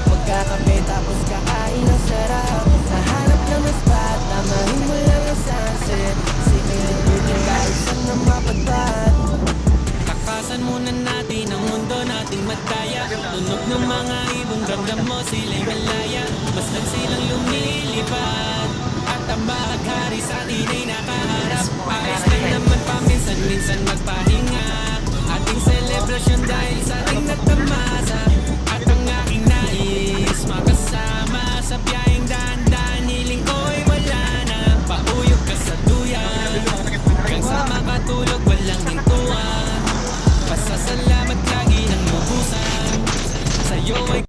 Magkakape tapos kakain ng sarap. Nahanap ng spot, tamahin mo lang ang sunset. Sige, libutin kahit saan na mapadpad. Takasan muna natin ang mundo nating madaya. Tunog ng mga ibong ramdam mo sila'y malaya. Basta silang lumilipad at ang bahaghari sa atin ay